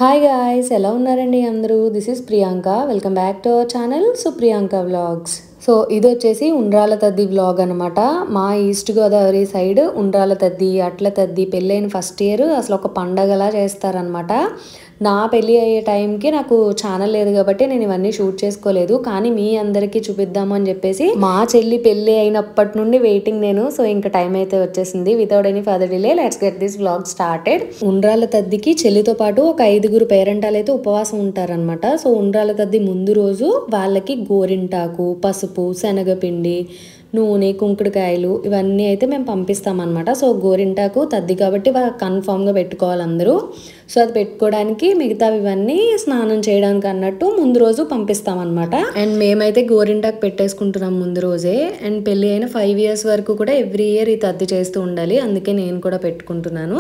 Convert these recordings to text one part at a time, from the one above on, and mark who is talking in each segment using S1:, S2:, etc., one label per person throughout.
S1: Hi guys, ఎలా ఉన్నారండి అందరూ? This is Priyanka. Welcome back to our channel Supriyanka vlogs. So ఇది వచ్చేసి ఉండ్రాల తద్ది వ్లాగ్ అనమాట. మా ఈస్ట్ గోదావరి సైడ్ ఉండ్రాల తద్ది, అట్ల తద్ది పెళ్ళైన ఫస్ట్ ఇయర్ అసలు ఒక పండగలా చేస్తారనమాట. నా పెళ్ళి అయ్యే టైంకి నాకు ఛానల్ లేదు కాబట్టి నేను ఇవన్నీ షూట్ చేసుకోలేదు, కానీ మీ అందరికీ చూపిద్దాము అని చెప్పేసి మా చెల్లి పెళ్ళి అయినప్పటి నుండి వెయిటింగ్ నేను. సో ఇంకా టైం అయితే వచ్చేసింది. Without any further delay let's get this vlog started. ఉండ్రాల తద్దికి చెల్లితో పాటు ఒక 5గురు పేరెంటాలు అయితే ఉపవాసం ఉంటారనమాట. సో ఉండ్రాల తద్ది ముందు రోజు వాళ్ళకి గోరింటాకు, పసుపు, శనగపిండి, నూనె, కుంకుడుకాయలు ఇవన్నీ అయితే మేము పంపిస్తామన్నమాట. సో గోరింటాకు తద్ది కాబట్టి కన్ఫామ్గా పెట్టుకోవాలి అందరూ. సో అది పెట్టుకోవడానికి మిగతావి ఇవన్నీ స్నానం చేయడానికి అన్నట్టు ముందు రోజు పంపిస్తామన్నమాట. అండ్ మేమైతే గోరింటాకు పెట్టేసుకుంటున్నాం ముందు రోజే. అండ్ పెళ్ళి అయిన 5 years వరకు కూడా ఎవ్రీ ఇయర్ ఈ తద్ది చేస్తూ ఉండాలి, అందుకే నేను కూడా పెట్టుకుంటున్నాను.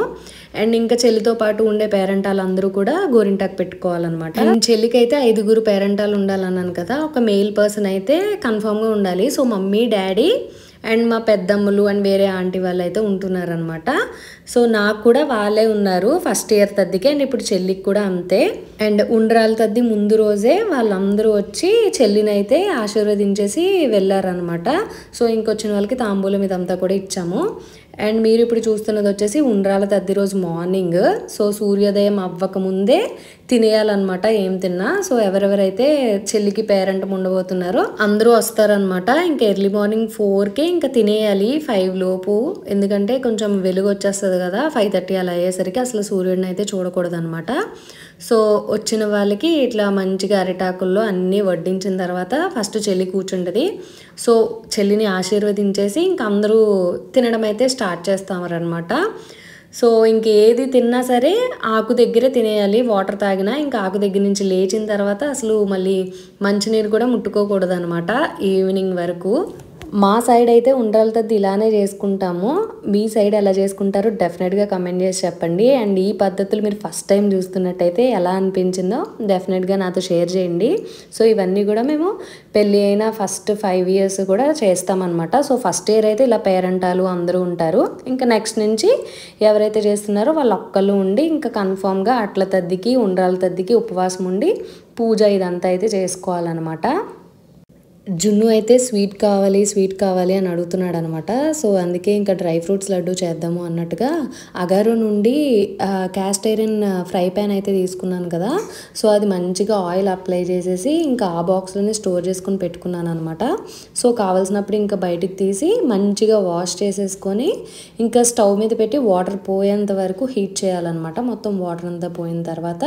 S1: అండ్ ఇంకా చెల్లితో పాటు ఉండే పేరెంటాలు అందరూ కూడా గోరింటాకు పెట్టుకోవాలన్నమాట. అండ్ చెల్లికి అయితే 5గురు పేరెంటాలు ఉండాలన్నాను కదా, ఒక మేల్ పర్సన్ అయితే కన్ఫామ్గా ఉండాలి. సో మమ్మీ, డాడీ అండ్ మా పెద్దమ్మలు అండ్ వేరే ఆంటీ వాళ్ళు అయితే ఉంటున్నారనమాట. సో నాకు కూడా వాళ్ళే ఉన్నారు ఫస్ట్ ఇయర్ తద్దికి. అండ్ ఇప్పుడు చెల్లికి కూడా అంతే. అండ్ ఉండ్రాల తద్ది ముందు రోజే వాళ్ళందరూ వచ్చి చెల్లిని అయితే ఆశీర్వదించేసి వెళ్ళారనమాట. సో ఇంకొచ్చిన వాళ్ళకి తాంబూలం ఇదంతా కూడా ఇచ్చాము. అండ్ మీరు ఇప్పుడు చూస్తున్నది వచ్చేసి ఉండ్రాల తద్ది రోజు మార్నింగ్. సో సూర్యోదయం అవ్వక ముందే తినేయాలన్నమాట ఏం తిన్నా. సో ఎవరెవరైతే చెల్లికి పేరెంట్ ఉండబోతున్నారో అందరూ వస్తారనమాట. ఇంకా ఎర్లీ మార్నింగ్ 4కి ఇంకా తినేయాలి 5 లోపు, ఎందుకంటే కొంచెం వెలుగు వచ్చేస్తుంది కదా. 5:30 అలా అయ్యేసరికి అసలు సూర్యుడిని అయితే చూడకూడదు అనమాట. సో వచ్చిన వాళ్ళకి ఇట్లా మంచిగా అరిటాకుల్లో అన్నీ వడ్డించిన తర్వాత ఫస్ట్ చెల్లి కూర్చుంటుంది. సో చెల్లిని ఆశీర్వదించేసి ఇంక అందరూ తినడం అయితే స్టార్ట్ చేస్తామన్నమాట. సో ఇంకేది తిన్నా సరే ఆకు దగ్గరే తినేయాలి. వాటర్ తాగినా ఇంకా ఆకు దగ్గర నుంచి లేచిన తర్వాత అసలు మళ్ళీ మంచినీరు కూడా ముట్టుకోకూడదు అనమాట ఈవినింగ్ వరకు. మా సైడ్ అయితే ఉండ్రాల తద్ది ఇలానే చేసుకుంటాము. మీ సైడ్ ఎలా చేసుకుంటారో డెఫినెట్గా కమెంట్ చేసి చెప్పండి. అండ్ ఈ పద్ధతులు మీరు ఫస్ట్ టైం చూస్తున్నట్టయితే ఎలా అనిపించిందో డెఫినెట్గా నాతో షేర్ చేయండి. సో ఇవన్నీ కూడా మేము పెళ్ళి అయిన ఫస్ట్ 5 years కూడా చేస్తామన్నమాట. సో ఫస్ట్ ఇయర్ అయితే ఇలా పేరెంటాలు అందరూ ఉంటారు. ఇంకా నెక్స్ట్ నుంచి ఎవరైతే చేస్తున్నారో వాళ్ళు ఒక్కళ్ళు ఉండి ఇంకా కన్ఫామ్గా అట్ల తద్దికి, ఉండ్రాల తద్దికి ఉపవాసం ఉండి పూజ ఇదంతా అయితే చేసుకోవాలన్నమాట. జున్ను అయితే స్వీట్ కావాలి అని అడుగుతున్నాడు అనమాట. సో అందుకే ఇంకా డ్రై ఫ్రూట్స్ లడ్డు చేద్దాము అన్నట్టుగా అగారో నుండి క్యాస్ట్ ఐరన్ ఫ్రై ప్యాన్ అయితే తీసుకున్నాను కదా. సో అది మంచిగా ఆయిల్ అప్లై చేసేసి ఇంకా ఆ బాక్స్లోనే స్టోర్ చేసుకొని పెట్టుకున్నాను అనమాట. సో కావాల్సినప్పుడు ఇంకా బయటికి తీసి మంచిగా వాష్ చేసేసుకొని ఇంకా స్టవ్ మీద పెట్టి వాటర్ పోయేంత వరకు హీట్ చేయాలన్నమాట. మొత్తం వాటర్ అంతా పోయిన తర్వాత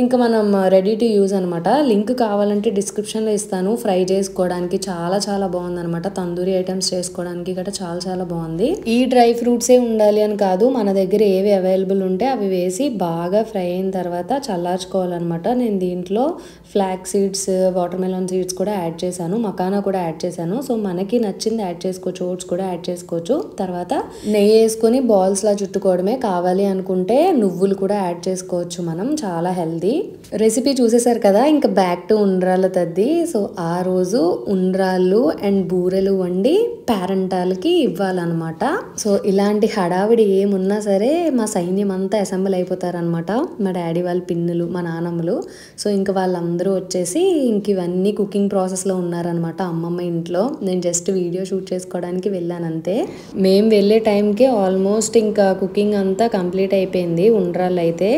S1: ఇంకా మనం రెడీ టు యూజ్ అనమాట. లింక్ కావాలంటే డిస్క్రిప్షన్లో ఇస్తాను. ఫ్రై చేసుకోవడానికి చాలా బాగుందనమాట. తందూరి ఐటమ్స్ చేసుకోవడానికి గట్రా చాలా బాగుంది. ఈ డ్రై ఫ్రూట్సే ఉండాలి అని కాదు, మన దగ్గర ఏవి అవైలబుల్ ఉంటే అవి వేసి బాగా ఫ్రై అయిన తర్వాత చల్లార్చుకోవాలన్నమాట. నేను దీంట్లో flax seeds, water melon seeds కూడా యాడ్ చేశాను, మకానా కూడా యాడ్ చేశాను. సో మనకి నచ్చింది యాడ్ చేసుకోవచ్చు, ఓట్స్ కూడా యాడ్ చేసుకోవచ్చు. తర్వాత నెయ్యి వేసుకొని బాల్స్లా చుట్టుకోవడమే. కావాలి అనుకుంటే నువ్వులు కూడా యాడ్ చేసుకోవచ్చు మనం, చాలా హెల్తీ. రెసిపీ చూసేసారు కదా, ఇంకా బ్యాక్ టు ఉండ్రాల తద్ది. సో ఆ రోజు ఉండ్రాళ్ళు అండ్ బూరెలు వండి పేరెంటాలకి ఇవ్వాలన్నమాట. సో ఇలాంటి హడావిడి ఏమున్నా సరే మా సైన్యం అంతా అసెంబ్ల్ అయిపోతారనమాట. మా డాడీ వాళ్ళ పిన్నులు, మా నాన్నమ్మలు. సో ఇంకా వాళ్ళందరూ వచ్చేసి ఇంక ఇవన్నీ కుకింగ్ ప్రాసెస్లో ఉన్నారనమాట అమ్మమ్మ ఇంట్లో. నేను జస్ట్ వీడియో షూట్ చేసుకోవడానికి వెళ్ళాను అంతే. మేము వెళ్ళే టైంకి ఆల్మోస్ట్ ఇంకా కుకింగ్ అంతా కంప్లీట్ అయిపోయింది. ఉండ్రాళ్ళు అయితే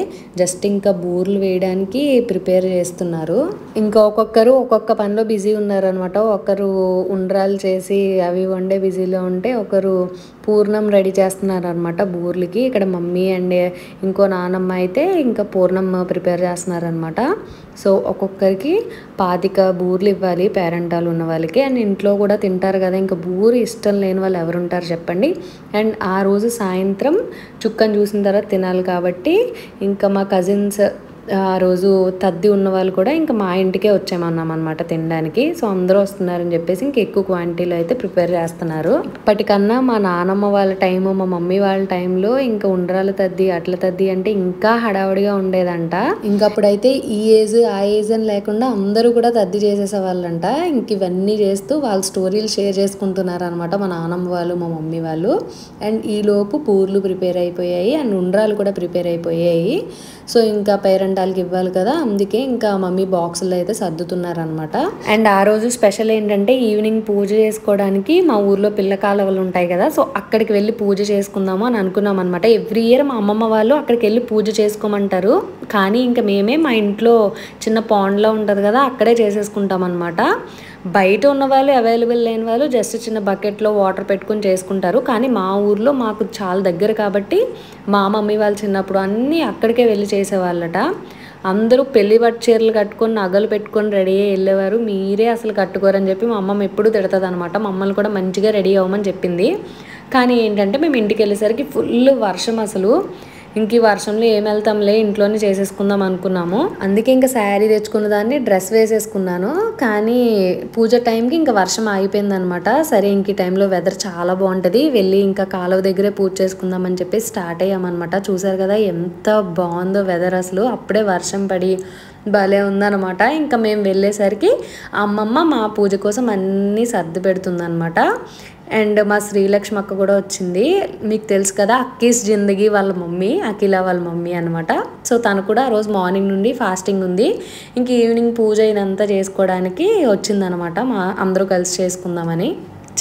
S1: జస్ట్ ఇంకా బూర్లు వేయడానికి ప్రిపేర్ చేస్తున్నారు. ఇంకా ఒక్కొక్కరు ఒక్కొక్క పనిలో బిజీ ఉన్నారనమాట. ఒకరు ఉండ్రాలు చేసి అవి వండే బిజీలో ఉంటే ఒకరు పూర్ణం రెడీ చేస్తున్నారు అనమాట బూర్లకి. ఇక్కడ మమ్మీ అండ్ ఇంకో నానమ్మ అయితే ఇంకా పూర్ణం ప్రిపేర్ చేస్తున్నారనమాట. సో ఒక్కొక్కరికి 25 బూర్లు ఇవ్వాలి పేరెంటాలు ఉన్న వాళ్ళకి. అండ్ ఇంట్లో కూడా తింటారు కదా, ఇంకా బూరి ఇష్టం లేని వాళ్ళు ఎవరుంటారు చెప్పండి. అండ్ ఆ రోజు సాయంత్రం చుక్కను చూసిన తర్వాత తినాలి కాబట్టి ఇంకా మా కజిన్స్ ఆ రోజు తద్ది ఉన్న వాళ్ళు కూడా ఇంకా మా ఇంటికే వచ్చామన్నాం అనమాట తినడానికి. సో అందరూ వస్తున్నారని చెప్పేసి ఇంక ఎక్కువ క్వాంటిటీలో అయితే ప్రిపేర్ చేస్తున్నారు. ఇప్పటికన్నా మా నానమ్మ వాళ్ళ టైము, మా మమ్మీ వాళ్ళ టైంలో ఇంకా ఉండ్రాల తద్ది, అట్ల తద్ది అంటే ఇంకా హడావుడిగా ఉండేదంట. ఇంకప్పుడైతే ఈ ఏజ్ ఆ ఏజ్ అని లేకుండా అందరూ కూడా తద్ది చేసేసేవాళ్ళంట. ఇంక ఇవన్నీ చేస్తూ వాళ్ళ స్టోరీలు షేర్ చేసుకుంటున్నారు అనమాట మా నానమ్మ వాళ్ళు, మా మమ్మీ వాళ్ళు. అండ్ ఈలోపు పూర్లు ప్రిపేర్ అయిపోయాయి అండ్ ఉండ్రాలు కూడా ప్రిపేర్ అయిపోయాయి. సో ఇంకా పేరెంటాలకి ఇవ్వాలి కదా, అందుకే ఇంకా మమ్మీ బాక్సుల్లో అయితే సర్దుతున్నారనమాట. అండ్ ఆ రోజు స్పెషల్ ఏంటంటే ఈవినింగ్ పూజ చేసుకోవడానికి మా ఊర్లో పిల్ల కాలువలు ఉంటాయి కదా, సో అక్కడికి వెళ్ళి పూజ చేసుకుందాము అని అనుకున్నాం అనమాట. ఎవ్రీ ఇయర్ మా అమ్మమ్మ వాళ్ళు అక్కడికి వెళ్ళి పూజ చేసుకోమంటారు, కానీ ఇంకా మేమే మా ఇంట్లో చిన్న పాండ్లో ఉంటుంది కదా అక్కడే చేసేసుకుంటాం అనమాట. బయట ఉన్న వాళ్ళు అవైలబుల్ లేని వాళ్ళు జస్ట్ చిన్న బకెట్లో వాటర్ పెట్టుకుని చేసుకుంటారు, కానీ మా ఊర్లో మాకు చాలా దగ్గర కాబట్టి మా మమ్మీ వాళ్ళు చిన్నప్పుడు అన్నీ అక్కడికే వెళ్ళి చేసేవాళ్ళట. అందరూ పెళ్లి పట్టు చీరలు కట్టుకొని నగలు పెట్టుకొని రెడీ అయ్యి వెళ్ళేవారు, మీరే అసలు కట్టుకోరని చెప్పి మా అమ్మమ్మ ఎప్పుడు తిడుతుంది అనమాట. మమ్మల్ని కూడా మంచిగా రెడీ అవ్వమని చెప్పింది. కానీ ఏంటంటే మేము ఇంటికి వెళ్ళేసరికి ఫుల్ వర్షం, అసలు ఇంక ఈ వర్షంలో ఏం వెళ్తాంలే ఇంట్లోనే చేసేసుకుందాం అనుకున్నాము. అందుకే ఇంకా శారీ తెచ్చుకున్న దాన్ని డ్రెస్ వేసేసుకున్నాను, కానీ పూజ టైంకి ఇంకా వర్షం ఆగిపోయింది అనమాట. సరే ఇంక ఈ టైంలో వెదర్ చాలా బాగుంటుంది, వెళ్ళి ఇంకా కాలువ దగ్గరే పూజ చేసుకుందాం అని చెప్పి స్టార్ట్ అయ్యామన్నమాట. చూసారు కదా ఎంత బాగుందో వెదర్, అసలు అప్పుడే వర్షం పడి భలే ఉందన్నమాట. ఇంకా మేము వెళ్ళేసరికి అమ్మమ్మ మా పూజ కోసం అన్నీ సర్ది పెడుతుందన్నమాట. అండ్ మా శ్రీలక్ష్మి అక్క కూడా వచ్చింది, మీకు తెలుసు కదా అక్కీస్ జిందగీ వాళ్ళ మమ్మీ, అఖిల వాళ్ళ మమ్మీ అనమాట. సో తను కూడా ఆ రోజు మార్నింగ్ నుండి ఫాస్టింగ్ ఉంది, ఇంక ఈవినింగ్ పూజ ఇదంతా చేసుకోవడానికి వచ్చిందనమాట, మా అందరూ కలిసి చేసుకుందామని.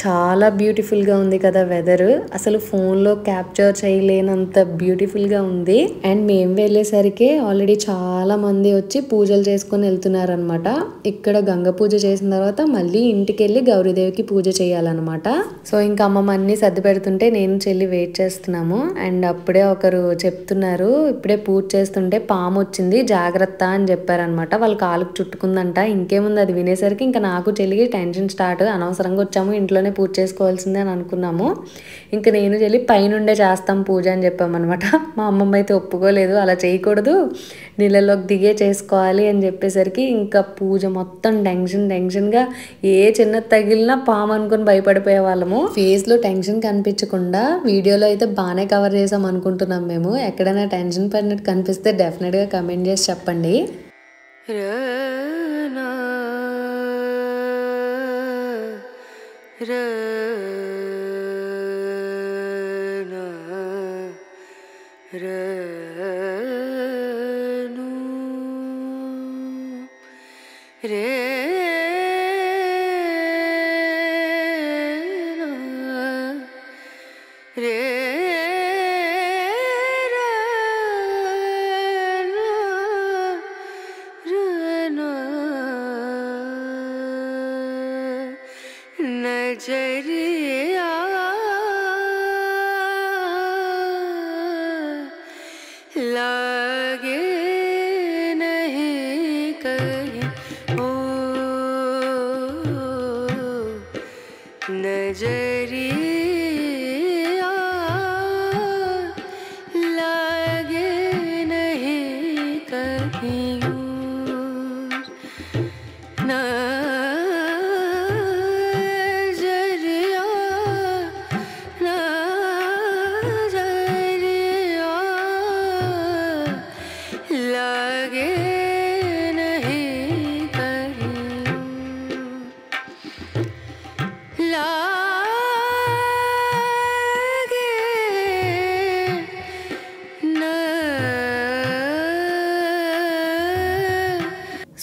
S1: చాలా బ్యూటిఫుల్గా ఉంది కదా వెదర్, అసలు ఫోన్లో క్యాప్చర్ చేయలేనంత బ్యూటిఫుల్గా ఉంది. అండ్ మేము వెళ్ళేసరికి ఆల్రెడీ చాలా మంది వచ్చి పూజలు చేసుకొని వెళ్తున్నారనమాట. ఇక్కడ గంగ పూజ చేసిన తర్వాత మళ్ళీ ఇంటికి వెళ్ళి గౌరీదేవికి పూజ చేయాలన్నమాట. సో ఇంకా అమ్మమ్మ అన్నీ సర్ది పెడుతుంటే నేను చెల్లి వెయిట్ చేస్తున్నాము. అండ్ అప్పుడే ఒకరు చెప్తున్నారు, ఇప్పుడే పూజ చేస్తుంటే పాము వచ్చింది జాగ్రత్త అని చెప్పారనమాట. వాళ్ళ కాలుకు చుట్టుకుందంట. ఇంకేముంది, అది వినేసరికి ఇంకా నాకు చెల్లికి టెన్షన్ స్టార్ట్. అనవసరంగా వచ్చాము, ఇంట్లోనే పూజ చేసుకోవాల్సిందే అని అనుకున్నాము. ఇంకా నేను చెల్లి పైనుండే చేస్తాం పూజ అని చెప్పామన్నమాట. మా అమ్మమ్మ అయితే ఒప్పుకోలేదు, అలా చేయకూడదు, నీళ్ళలోకి దిగే చేసుకోవాలి అని చెప్పేసరికి ఇంకా పూజ మొత్తం టెన్షన్గా ఏ చిన్న తగిలినా పాము అనుకుని భయపడిపోయే వాళ్ళము. ఫేస్లో టెన్షన్ కనిపించకుండా వీడియోలో అయితే బాగానే కవర్ చేసాం అనుకుంటున్నాం మేము. ఎక్కడైనా టెన్షన్ పడినట్టు కనిపిస్తే డెఫినెట్గా కమెంట్ చేసి చెప్పండి.
S2: नजरिया लागे नहीं कहीं, ओ नजरिया लागे नहीं कहीं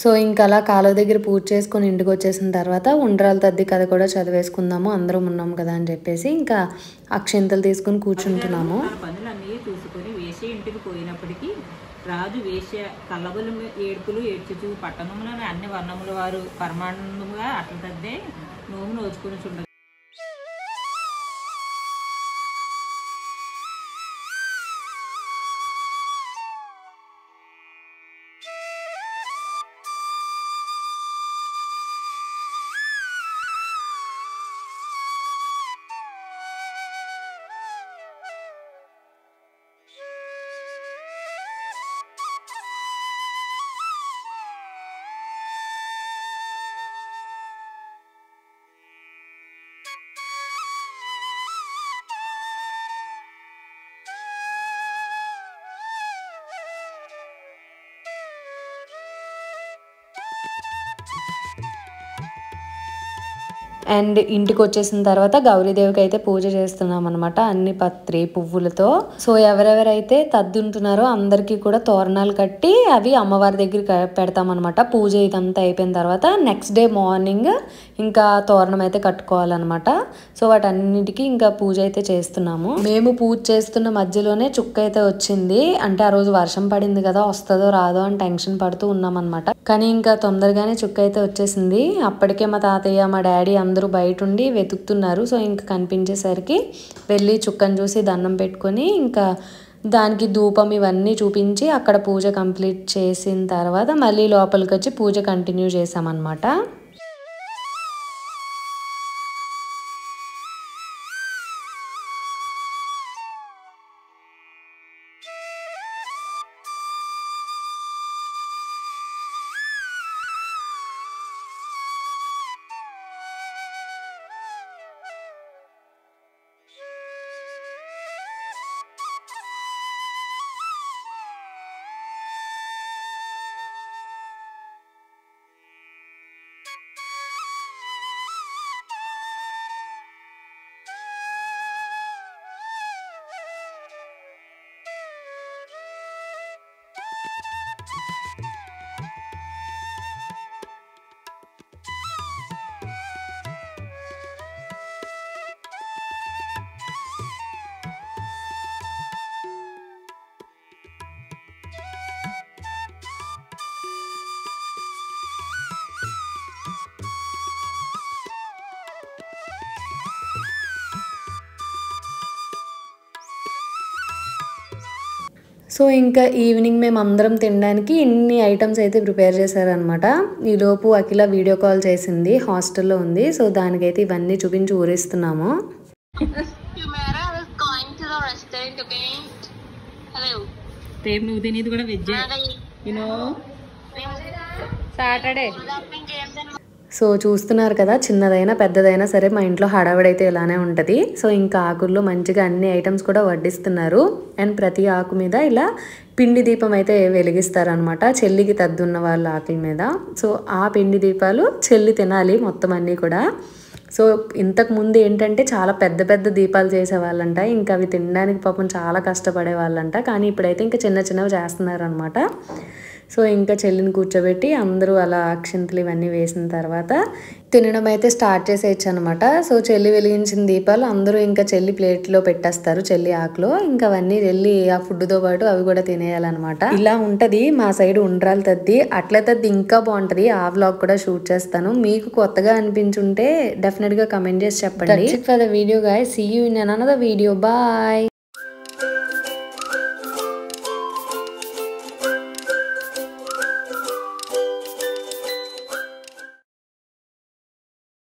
S1: సో ఇంకా అలా కాలువ దగ్గర పూజ చేసుకొని ఇంటికి వచ్చేసిన తర్వాత ఉండ్రాల తద్ది కథ కూడా చదివేసుకుందాము, అందరం ఉన్నాం కదా అని చెప్పేసి ఇంకా అక్షింతలు తీసుకుని కూర్చుంటున్నాము.
S3: పనులన్నీ చూసుకొని వేసే ఇంటికి పోయినప్పటికీ రాజు వేసే కళ్ళబులు ఏడుపులు ఏడ్చుచు పట్టణంలోని అన్ని వర్ణముల వారు పరమానందంగా అట్ల తద్దే నోము నోచుకుని చుండగా
S1: అండ్ ఇంటికి వచ్చేసిన తర్వాత గౌరీదేవికి అయితే పూజ చేస్తున్నాం అనమాట, అన్ని పత్రి పువ్వులతో. సో ఎవరెవరైతే తద్దుంటున్నారో అందరికీ కూడా తోరణాలు కట్టి అవి అమ్మవారి దగ్గర పెడతాం అనమాట. పూజ ఇదంతా అయిపోయిన తర్వాత నెక్స్ట్ డే మార్నింగ్ ఇంకా తోరణం అయితే కట్టుకోవాలన్నమాట. సో వాటన్నిటికీ ఇంకా పూజ అయితే చేస్తున్నాము. మేము పూజ చేస్తున్న మధ్యలోనే చుక్క అయితే వచ్చింది. అంటే ఆ రోజు వర్షం పడింది కదా, వస్తుందో రాదో అని టెన్షన్ పడుతూ ఉన్నాం అనమాట. కానీ ఇంకా తొందరగానే చుక్క అయితే వచ్చేసింది. అప్పటికే మా తాతయ్య మా డాడీ అందరూ బయట ఉండి వెతుకుతున్నారు. సో ఇంకా కనిపించేసరికి వెళ్ళి చుక్కను చూసి దండం పెట్టుకొని ఇంకా దానికి ధూపం ఇవన్నీ చూపించి అక్కడ పూజ కంప్లీట్ చేసిన తర్వాత మళ్ళీ లోపలికి వచ్చి పూజ కంటిన్యూ చేసామన్నమాట. సో ఇంకా ఈవినింగ్ మేము అందరం తినడానికి ఇన్ని ఐటమ్స్ అయితే ప్రిపేర్ చేశారనమాట. ఈలోపు అఖిల వీడియో కాల్ చేసింది, హాస్టల్లో ఉంది. సో దానికైతే ఇవన్నీ చూపించి ఊరిస్తున్నాము.
S3: రేపు నువ్వు తినేది కూడా వెజ్ సాటర్డే.
S1: సో చూస్తున్నారు కదా, చిన్నదైనా పెద్దదైనా సరే మా ఇంట్లో హడావిడైతే ఇలానే ఉంటుంది. సో ఇంకా ఆకుల్లో మంచిగా అన్ని ఐటమ్స్ కూడా వడ్డిస్తున్నారు. అండ్ ప్రతి ఆకు మీద ఇలా పిండి దీపం అయితే వెలిగిస్తారనమాట, చెల్లికి తద్దున్న వాళ్ళ ఆకుల మీద. సో ఆ పిండి దీపాలు చెల్లి తినాలి మొత్తం అన్నీ కూడా. సో ఇంతకు ముందు ఏంటంటే చాలా పెద్ద పెద్ద దీపాలు చేసేవాళ్ళంట, ఇంకా అవి తినడానికి పాపం చాలా కష్టపడే వాళ్ళంట. కానీ ఇప్పుడైతే ఇంకా చిన్న చిన్నవి చేస్తున్నారనమాట. సో ఇంకా చెల్లిని కూర్చోబెట్టి అందరూ అలా అక్షంతలు ఇవన్నీ వేసిన తర్వాత తినడం అయితే స్టార్ట్ చేసేయచ్చు అనమాట. సో చెల్లి వెలిగించిన దీపాలు అందరూ ఇంకా చెల్లి ప్లేట్లో పెట్టేస్తారు, చెల్లి ఆకులో. ఇంకా అవన్నీ వెళ్ళి ఆ ఫుడ్తో పాటు అవి కూడా తినేయాలన్నమాట. ఇలా ఉంటుంది మా సైడ్ ఉండ్రాల తద్ది. అట్ల తద్ది ఇంకా బాగుంటుంది, ఆ వ్లాగ్ కూడా షూట్ చేస్తాను. మీకు కొత్తగా అనిపించుంటే డెఫినెట్గా కమెంట్ చేసి చెప్పండి. For the video guys, see you in another video. Bye.